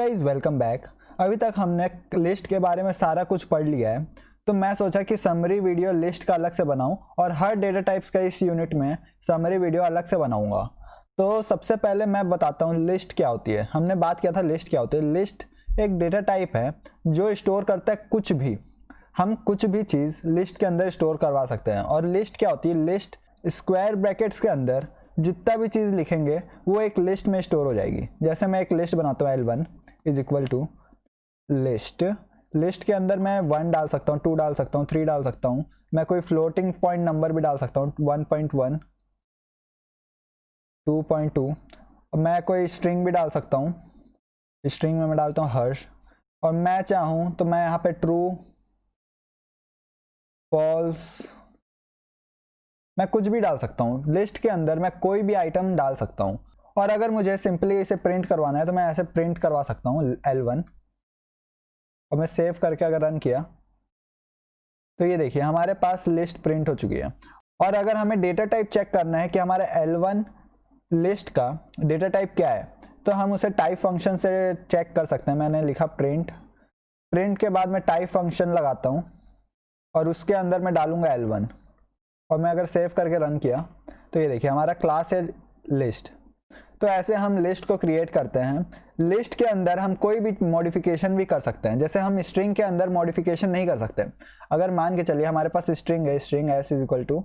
Guys welcome back. अभी तक हमने लिस्ट के बारे में सारा कुछ पढ़ लिया है, तो मैं सोचा कि समरी वीडियो लिस्ट का अलग से बनाऊं और हर डेटा टाइप्स का इस यूनिट में समरी वीडियो अलग से बनाऊंगा। तो सबसे पहले मैं बताता हूं लिस्ट क्या होती है। हमने बात किया था लिस्ट क्या होती है। लिस्ट एक डेटा टाइप है जो स्टोर करता है कुछ भी। हम कुछ भी चीज़ लिस्ट के अंदर स्टोर करवा सकते हैं। और लिस्ट क्या होती है, लिस्ट स्क्वायर ब्रैकेट्स के अंदर जितना भी चीज़ लिखेंगे वो एक लिस्ट में स्टोर हो जाएगी। जैसे मैं एक लिस्ट बनाता हूँ, L1 is equal to list. List के अंदर मैं 1 डाल सकता हूँ, 2 डाल सकता हूँ, 3 डाल सकता हूँ। मैं कोई फ्लोटिंग पॉइंट नंबर भी डाल सकता हूँ, 1.1, 2.2। मैं कोई स्ट्रिंग भी डाल सकता हूँ। स्ट्रिंग में मैं डालता हूँ हर्ष। और मैं चाहूँ तो मैं यहाँ पे ट्रू, फॉल्स, मैं कुछ भी डाल सकता हूँ। लिस्ट के अंदर मैं कोई भी आइटम डाल सकता हूँ। और अगर मुझे सिंपली इसे प्रिंट करवाना है तो मैं ऐसे प्रिंट करवा सकता हूँ L1। और मैं सेव करके अगर रन किया तो ये देखिए हमारे पास लिस्ट प्रिंट हो चुकी है। और अगर हमें डेटा टाइप चेक करना है कि हमारे L1 लिस्ट का डेटा टाइप क्या है, तो हम उसे टाइप फंक्शन से चेक कर सकते हैं। मैंने लिखा प्रिंट, प्रिंट के बाद मैं टाइप फंक्शन लगाता हूँ और उसके अंदर मैं डालूंगा L1। और मैं अगर सेव करके रन किया तो ये देखिए हमारा क्लास है लिस्ट। तो ऐसे हम लिस्ट को क्रिएट करते हैं। लिस्ट के अंदर हम कोई भी मॉडिफिकेशन भी कर सकते हैं। जैसे हम स्ट्रिंग के अंदर मॉडिफिकेशन नहीं कर सकते। अगर मान के चलिए हमारे पास स्ट्रिंग है, string s is equal to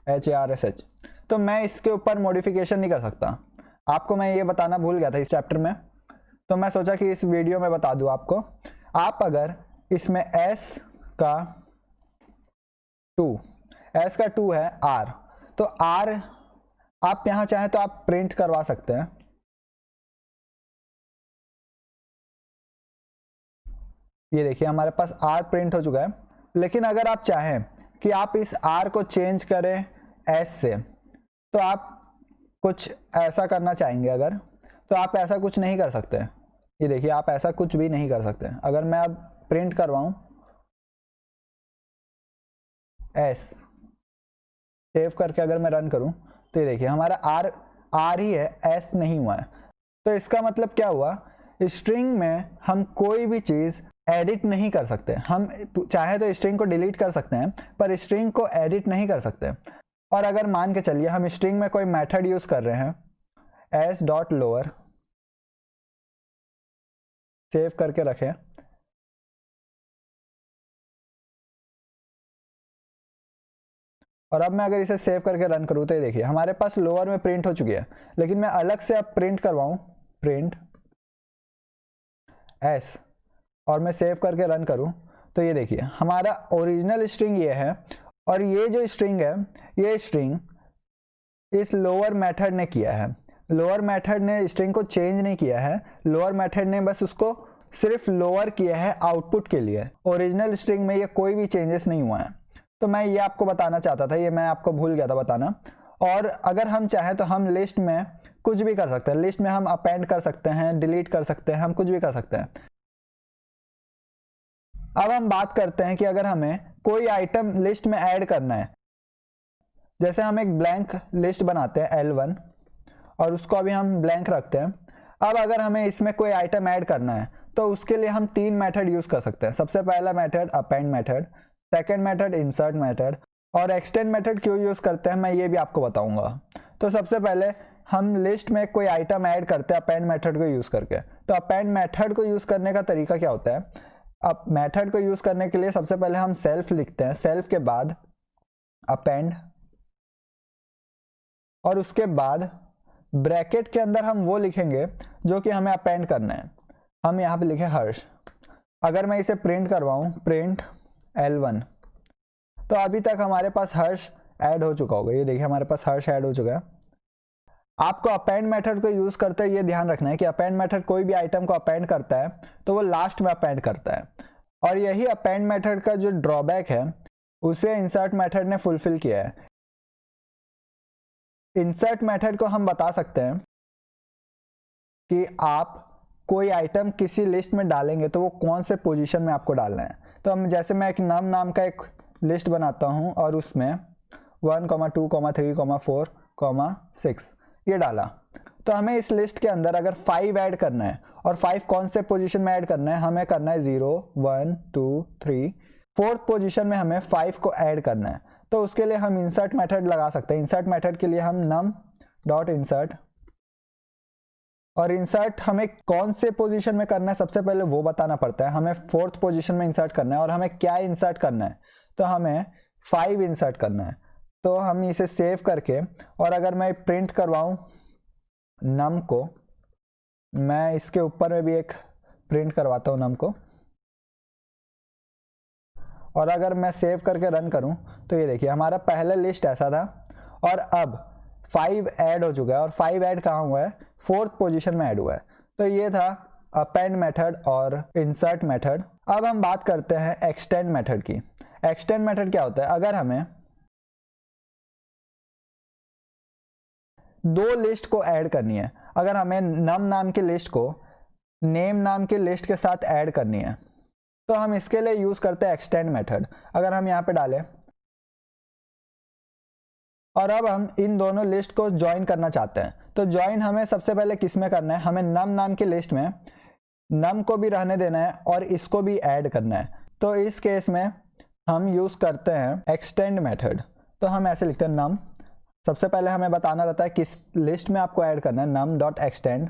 HARSH, तो मैं इसके ऊपर मॉडिफिकेशन नहीं कर सकता। आपको मैं ये बताना भूल गया था इस चैप्टर में, तो मैं सोचा कि इस वीडियो में बता दूं आपको। आप अगर इसमें s का 2 है r, तो r आप यहां चाहें तो आप प्रिंट करवा सकते हैं। ये देखिए हमारे पास r प्रिंट हो चुका है। लेकिन अगर आप चाहें कि आप इस r को चेंज करें s से, तो आप कुछ ऐसा करना चाहेंगे अगर, तो आप ऐसा कुछ नहीं कर सकते। ये देखिए आप ऐसा कुछ भी नहीं कर सकते। अगर मैं अब प्रिंट करवाऊं s, सेव करके अगर मैं रन करूं तो ये देखिए हमारा r ही है, s नहीं हुआ है। तो इसका मतलब क्या हुआ, स्ट्रिंग में हम कोई भी चीज़ एडिट नहीं कर सकते। हम चाहे तो स्ट्रिंग को डिलीट कर सकते हैं पर स्ट्रिंग को एडिट नहीं कर सकते। और अगर मान के चलिए हम स्ट्रिंग में कोई मेथड यूज कर रहे हैं s.lower, सेव करके रखें। और अब मैं अगर इसे सेव करके रन करूं तो ये देखिए हमारे पास लोअर में प्रिंट हो चुकी है। लेकिन मैं अलग से अब प्रिंट करवाऊं प्रिंट s और मैं सेव करके रन करूं तो ये देखिए हमारा ओरिजिनल स्ट्रिंग ये है। और ये जो स्ट्रिंग है, ये स्ट्रिंग इस लोअर मेथड ने किया है। लोअर मेथड ने स्ट्रिंग को चेंज नहीं किया है। लोअर मेथड ने बस उसको सिर्फ लोअर किया है आउटपुट के लिए। ओरिजिनल स्ट्रिंग में ये कोई भी चेंजेस नहीं हुआ है। तो मैं ये आपको बताना चाहता था, ये मैं आपको भूल गया था बताना। और अगर हम चाहें तो हम लिस्ट में कुछ भी कर सकते हैं। लिस्ट में हम अपेंड कर सकते हैं, डिलीट कर सकते हैं, हम कुछ भी कर सकते हैं। अब हम बात करते हैं कि अगर हमें कोई आइटम लिस्ट में ऐड करना है। जैसे हम एक ब्लैंक लिस्ट बनाते हैं L1 और उसको अभी हम ब्लैंक रखते हैं। अब अगर हमें इसमें कोई आइटम ऐड करना है तो उसके लिए हम 3 मेथड यूज कर सकते हैं। सबसे पहला method append method, second method insert method, और एक्सटेंड मेथड क्यों यूज करते हैं मैं ये भी आपको बताऊंगा। तो सबसे पहले हम लिस्ट में कोई आइटम ऐड करते हैं अपेंड मेथड को यूज करके। तो अपेंड मेथड को यूज करने का तरीका क्या होता है, अब मेथड को यूज करने के लिए सबसे पहले हम सेल्फ लिखते हैं, सेल्फ के बाद अपेंड, और उसके बाद ब्रैकेट के अंदर हम वो लिखेंगे जो कि हमें अपेंड करना है। हम यहाँ पे लिखे हर्ष। अगर मैं इसे प्रिंट करवाऊं प्रिंट L1, तो अभी तक हमारे पास हर्ष ऐड हो चुका होगा। ये देखिए हमारे पास हर्ष ऐड हो चुका है। आपको अपेंड मेथड को यूज करते हुए ये ध्यान रखना है कि अपेंड मेथड कोई भी आइटम को अपेंड करता है तो वो लास्ट में अपेंड करता है। और यही अपेंड मेथड का जो ड्रॉबैक है उसे इंसर्ट मेथड ने फुलफिल किया है। इंसर्ट मेथड को हम बता सकते हैं कि आप कोई आइटम किसी लिस्ट में डालेंगे तो वो कौन से पोजीशन में आपको डालना है। तो हम जैसे मैं एक नाम का एक लिस्ट बनाता हूं और उसमें 1, 2, 3, 4, 6 ये डाला। तो हमें इस लिस्ट के अंदर अगर 5 ऐड करना है और 5 कौन से पोजीशन में ऐड करना है, हमें करना है 0 1 2 3, फोर्थ पोजीशन में हमें 5 को ऐड करना है। तो उसके लिए हम इंसर्ट मेथड लगा सकते हैं। इंसर्ट मेथड के लिए हम नम डॉट इंसर्ट, और इंसर्ट हमें कौन से पोजीशन में करना है सबसे पहले वो बताना पड़ता है। हमें फोर्थ पोजीशन में इंसर्ट करना है, और हमें क्या इंसर्ट करना है, तो हमें 5 इंसर्ट करना है। तो हम इसे सेव करके, और अगर मैं प्रिंट करवाऊं नम को, मैं इसके ऊपर में भी एक प्रिंट करवाता हूं नम को, और अगर मैं सेव करके रन करूं तो ये देखिए हमारा पहला लिस्ट ऐसा था, और अब 5 ऐड हो चुका है। और 5 ऐड कहाँ हुआ है, फोर्थ पोजीशन में ऐड हुआ है। तो ये था अपेंड मेथड और इंसर्ट मेथड। अब हम बात करते हैं एक्सटेंड मेथड की। एक्सटेंड मेथड क्या होता है, अगर हमें 2 लिस्ट को ऐड करनी है, अगर हमें नम नाम की लिस्ट को नेम नाम की लिस्ट के साथ ऐड करनी है, तो हम इसके लिए यूज करते हैं एक्सटेंड मेथड। अगर हम यहाँ पे डालें, और अब हम इन दोनों लिस्ट को ज्वाइन करना चाहते हैं, तो ज्वाइन हमें सबसे पहले किस में करना है, हमें नम नाम की लिस्ट में नम को भी रहने देना है और इसको भी ऐड करना है। तो इस केस में हम यूज करते हैं एक्सटेंड मेथड। तो हम ऐसे लिखते हैं नम, सबसे पहले हमें बताना रहता है किस लिस्ट में आपको ऐड करना है, नम डॉट एक्सटेंड,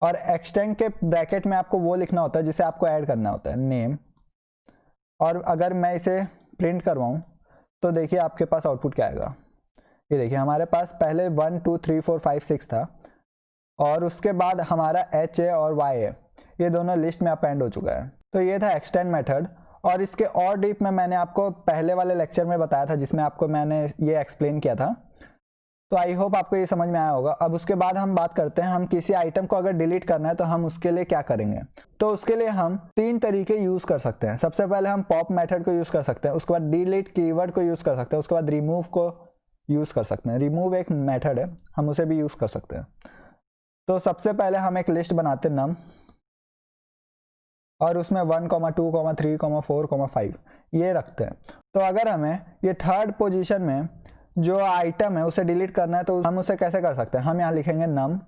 और एक्सटेंड के ब्रैकेट में आपको वो लिखना होता है जिसे आपको ऐड करना होता है, नेम। और अगर मैं इसे प्रिंट करवाऊँ तो देखिए आपके पास आउटपुट क्या आएगा। ये देखिए हमारे पास पहले 1 2 3 4 5 6 था, और उसके बाद हमारा एच ए और वाई ए ये दोनों लिस्ट में अपेंड हो चुका है। तो ये था एक्सटेंड मेथड, और इसके और डीप में मैंने आपको पहले वाले लेक्चर में बताया था जिसमें आपको मैंने ये एक्सप्लेन किया था। तो आई होप आपको ये समझ में आया होगा। अब उसके बाद हम बात करते हैं, हम किसी आइटम को अगर डिलीट करना है तो हम उसके लिए क्या करेंगे। तो उसके लिए हम 3 तरीके यूज कर सकते हैं। सबसे पहले हम पॉप मेथड को यूज कर सकते हैं, उसके बाद डिलीट कीवर्ड को यूज कर सकते हैं, उसके बाद रिमूव को यूज कर सकते हैं। रिमूव एक मेथड है, हम उसे भी यूज कर सकते हैं। तो सबसे पहले हम एक लिस्ट बनाते हैं नम, और उसमें 1 2 3 4 5 ये रखते हैं। तो अगर हमें ये थर्ड पोजीशन में जो आइटम है उसे डिलीट करना है तो हम उसे कैसे कर सकते हैं, हम यहाँ लिखेंगे num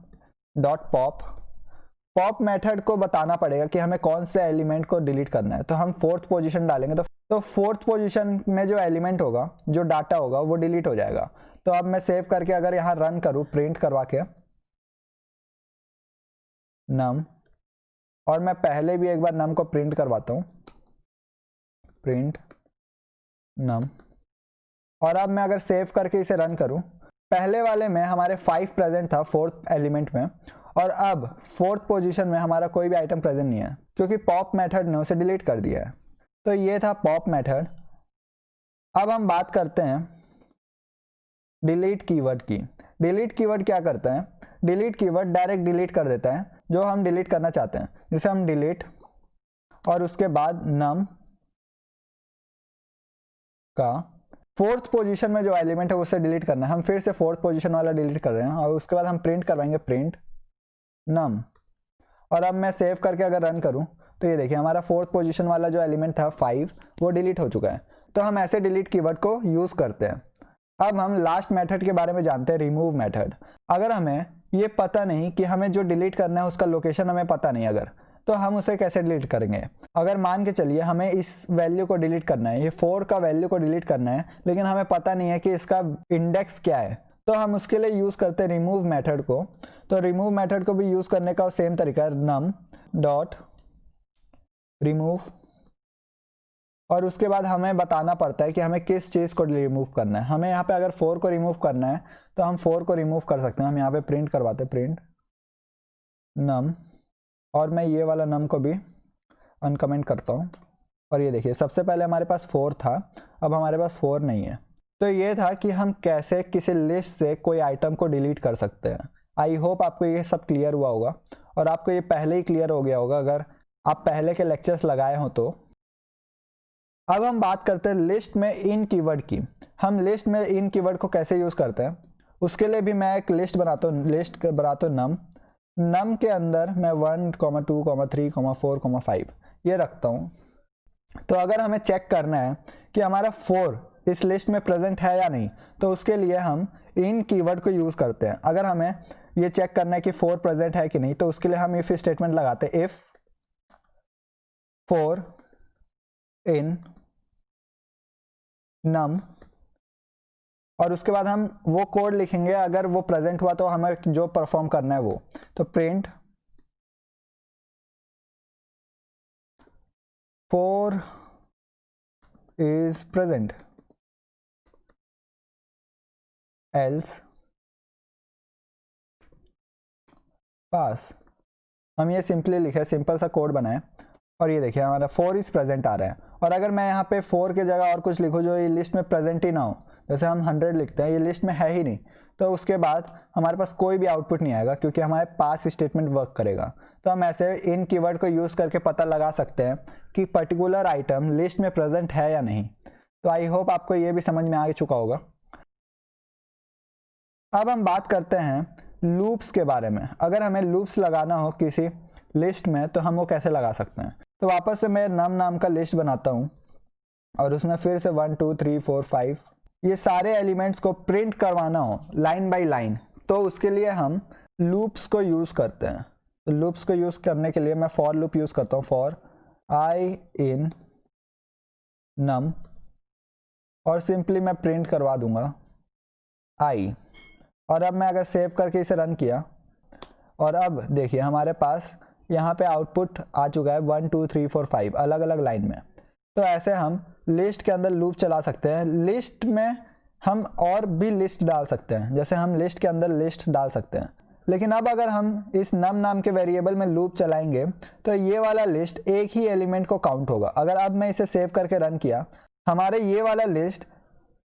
dot pop. Pop method को बताना पड़ेगा कि हमें कौन से एलिमेंट को डिलीट करना है, तो हम फोर्थ पोजीशन डालेंगे। तो फोर्थ पोजीशन में जो एलिमेंट होगा, जो डाटा होगा, वो डिलीट हो जाएगा। तो अब मैं सेव करके अगर यहाँ रन करूँ प्रिंट करवा के नम, और मैं पहले भी एक बार नम को प्रिंट करवाता हूँ, प्रिंट नम, और अब मैं अगर सेव करके इसे रन करूँ, पहले वाले में हमारे 5 प्रेजेंट था फोर्थ एलिमेंट में, और अब फोर्थ पोजीशन में हमारा कोई भी आइटम प्रेजेंट नहीं है क्योंकि पॉप मेथड ने उसे डिलीट कर दिया है। तो ये था पॉप मेथड। अब हम बात करते हैं डिलीट कीवर्ड की। डिलीट कीवर्ड क्या करता है, डिलीट कीवर्ड डायरेक्ट डिलीट कर देता है जो हम डिलीट करना चाहते हैं। जैसे हम डिलीट, और उसके बाद नम का फोर्थ पोजीशन में जो एलिमेंट है उसे डिलीट करना है। हम फिर से फोर्थ पोजीशन वाला डिलीट कर रहे हैं, और उसके बाद हम प्रिंट करवाएंगे प्रिंट नम, और अब मैं सेव करके अगर रन करूं तो ये देखिए हमारा फोर्थ पोजीशन वाला जो एलिमेंट था 5 वो डिलीट हो चुका है। तो हम ऐसे डिलीट कीवर्ड को यूज करते हैं। अब हम लास्ट मेथड के बारे में जानते हैं, रिमूव मेथड। अगर हमें ये पता नहीं कि हमें जो डिलीट करना है उसका लोकेशन हमें पता नहीं अगर, तो हम उसे कैसे डिलीट करेंगे। अगर मान के चलिए हमें इस वैल्यू को डिलीट करना है, ये 4 का वैल्यू को डिलीट करना है, लेकिन हमें पता नहीं है कि इसका इंडेक्स क्या है, तो हम उसके लिए यूज करते हैं रिमूव मेथड को। तो रिमूव मेथड को भी यूज करने का सेम तरीका है, नम डॉट रिमूव, और उसके बाद हमें बताना पड़ता है कि हमें किस चीज़ को रिमूव करना है। हमें यहाँ पे अगर 4 को रिमूव करना है तो हम 4 को रिमूव कर सकते हैं। हम यहाँ पे प्रिंट करवाते हैं प्रिंट नम, और मैं ये वाला नम को भी अनकमेंट करता हूँ, और ये देखिए सबसे पहले हमारे पास 4 था, अब हमारे पास 4 नहीं है। तो ये था कि हम कैसे किसी लिस्ट से कोई आइटम को डिलीट कर सकते हैं। आई होप आपको ये सब क्लियर हुआ होगा, और आपको ये पहले ही क्लियर हो गया होगा अगर आप पहले के लेक्चर्स लगाए हो तो। अब हम बात करते हैं लिस्ट में इन कीवर्ड की। हम लिस्ट में इन कीवर्ड को कैसे यूज करते हैं, उसके लिए भी मैं एक लिस्ट बनाता हूँ नम। नम के अंदर मैं 1 2 3 4 5 ये रखता हूँ। तो अगर हमें चेक करना है कि हमारा 4 इस लिस्ट में प्रेजेंट है या नहीं, तो उसके लिए हम इन कीवर्ड को यूज करते हैं। अगर हमें ये चेक करना है कि 4 प्रेजेंट है कि नहीं, तो उसके लिए हम इफ स्टेटमेंट लगाते हैं, इफ 4 इन num, और उसके बाद हम वो कोड लिखेंगे अगर वो प्रेजेंट हुआ तो हमें जो परफॉर्म करना है वो, तो प्रिंट 4 is present else पास। हम ये सिंपली लिखे, सिंपल सा कोड बनाए, और ये देखिए हमारा 4 इज प्रेजेंट आ रहा है। और अगर मैं यहाँ पे 4 की जगह और कुछ लिखूँ जो ये लिस्ट में प्रेजेंट ही ना हो, जैसे हम 100 लिखते हैं, ये लिस्ट में है ही नहीं, तो उसके बाद हमारे पास कोई भी आउटपुट नहीं आएगा क्योंकि हमारे पास स्टेटमेंट वर्क करेगा। तो हम ऐसे इन कीवर्ड को यूज़ करके पता लगा सकते हैं कि पर्टिकुलर आइटम लिस्ट में प्रेजेंट है या नहीं। तो आई होप आपको ये भी समझ में आ चुका होगा। अब हम बात करते हैं लूप्स के बारे में। अगर हमें लूप्स लगाना हो किसी लिस्ट में तो हम वो कैसे लगा सकते हैं। तो वापस से मैं नम नाम का लिस्ट बनाता हूँ और उसमें फिर से 1 2 3 4 5 ये सारे एलिमेंट्स को प्रिंट करवाना हो लाइन बाय लाइन, तो उसके लिए हम लूप्स को यूज़ करते हैं। तो लूप्स को यूज़ करने के लिए मैं फॉर लूप यूज़ करता हूँ, फॉर आई इन नम, और सिंपली मैं प्रिंट करवा दूंगा आई। और अब मैं अगर सेव करके इसे रन किया, और अब देखिए हमारे पास यहाँ पे आउटपुट आ चुका है 1 2 3 4 5 अलग अलग लाइन में। तो ऐसे हम लिस्ट के अंदर लूप चला सकते हैं। लिस्ट में हम और भी लिस्ट डाल सकते हैं, जैसे हम लिस्ट के अंदर लिस्ट डाल सकते हैं। लेकिन अब अगर हम इस नम नाम के वेरिएबल में लूप चलाएंगे तो ये वाला लिस्ट एक ही एलिमेंट को काउंट होगा। अगर अब मैं इसे सेव करके रन किया, हमारे ये वाला लिस्ट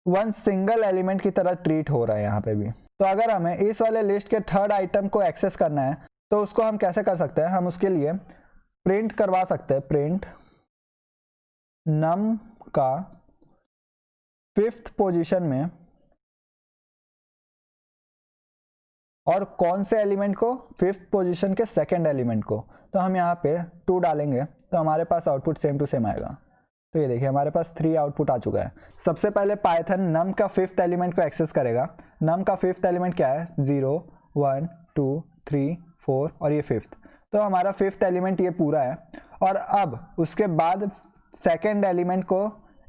1 सिंगल एलिमेंट की तरह ट्रीट हो रहा है यहाँ पे भी। तो अगर हमें इस वाले लिस्ट के थर्ड आइटम को एक्सेस करना है तो उसको हम कैसे कर सकते हैं, हम उसके लिए प्रिंट करवा सकते हैं, प्रिंट नम का 5th पोजीशन में, और कौन से एलिमेंट को, 5th पोजीशन के सेकंड एलिमेंट को। तो हम यहाँ पे 2 डालेंगे तो हमारे पास आउटपुट सेम टू सेम आएगा। तो ये देखिए हमारे पास 3 आउटपुट आ चुका है। सबसे पहले पाइथन नम का 5th एलिमेंट को एक्सेस करेगा। नम का 5th एलिमेंट क्या है, 0 1 2 3 4 और ये 5th। तो हमारा 5th एलिमेंट ये पूरा है, और अब उसके बाद सेकंड एलिमेंट को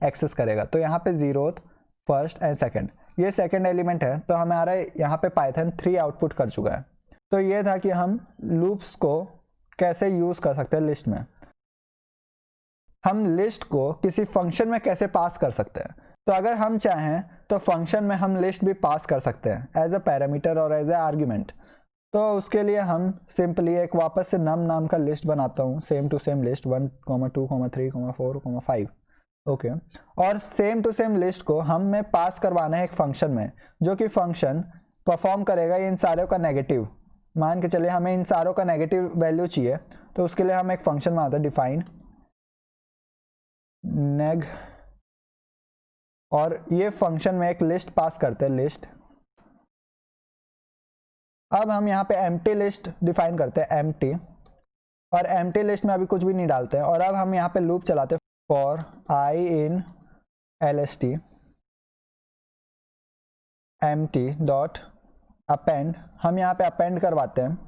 एक्सेस करेगा। तो यहाँ पे 0th 1st एंड सेकंड, ये सेकंड एलिमेंट है। तो हमारा यहाँ पे पाइथन 3 आउटपुट कर चुका है। तो ये था कि हम लूप्स को कैसे यूज़ कर सकते हैं लिस्ट में। हम लिस्ट को किसी फंक्शन में कैसे पास कर सकते हैं। तो अगर हम चाहें तो फंक्शन में हम लिस्ट भी पास कर सकते हैं एज अ पैरामीटर और एज ए आर्ग्यूमेंट। तो उसके लिए हम सिंपली एक वापस से नम नाम का लिस्ट बनाता हूँ, same to same list 1 2 3 4 5 okay. और सेम टू सेम लिस्ट को हमें पास करवाना है एक फंक्शन में, जो कि फंक्शन परफॉर्म करेगा इन सारों का नेगेटिव। मान के चलिए हमें इन सारों का नेगेटिव वैल्यू चाहिए, तो उसके लिए हम एक फंक्शन बनाते हैं, डिफाइन नेग, और ये फंक्शन में एक लिस्ट पास करते हैं, लिस्ट। अब हम यहाँ पे एम्प्टी लिस्ट डिफाइन करते हैं, एम्प्टी, और एम्प्टी लिस्ट में अभी कुछ भी नहीं डालते हैं। और अब हम यहाँ पे लूप चलाते हैं, for I in lst empty dot append. हम यहाँ पे अपेंड करवाते हैं।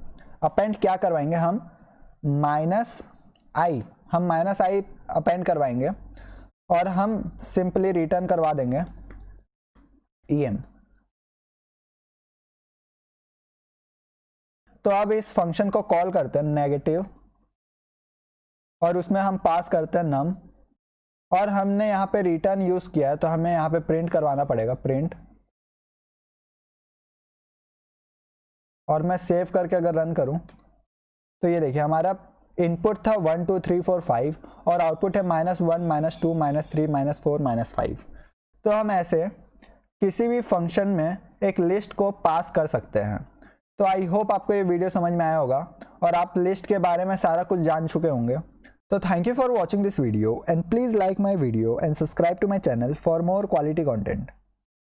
अपेंड क्या करवाएंगे हम, -i, हम -i अपेंड करवाएंगे, और हम सिंपली रिटर्न करवा देंगे em। तो अब इस फंक्शन को कॉल करते हैं नेगेटिव, और उसमें हम पास करते हैं नम, और हमने यहाँ पे रिटर्न यूज़ किया है तो हमें यहाँ पे प्रिंट करवाना पड़ेगा, प्रिंट। और मैं सेव करके अगर रन करूँ तो ये देखिए हमारा इनपुट था 1 2 3 4 5 और आउटपुट है -1 -2 -3 -4 -5। तो हम ऐसे किसी भी फंक्शन में एक लिस्ट को पास कर सकते हैं। तो आई होप आपको ये वीडियो समझ में आया होगा और आप लिस्ट के बारे में सारा कुछ जान चुके होंगे। तो thank you for watching this video and please like my video and subscribe to my channel for more quality content.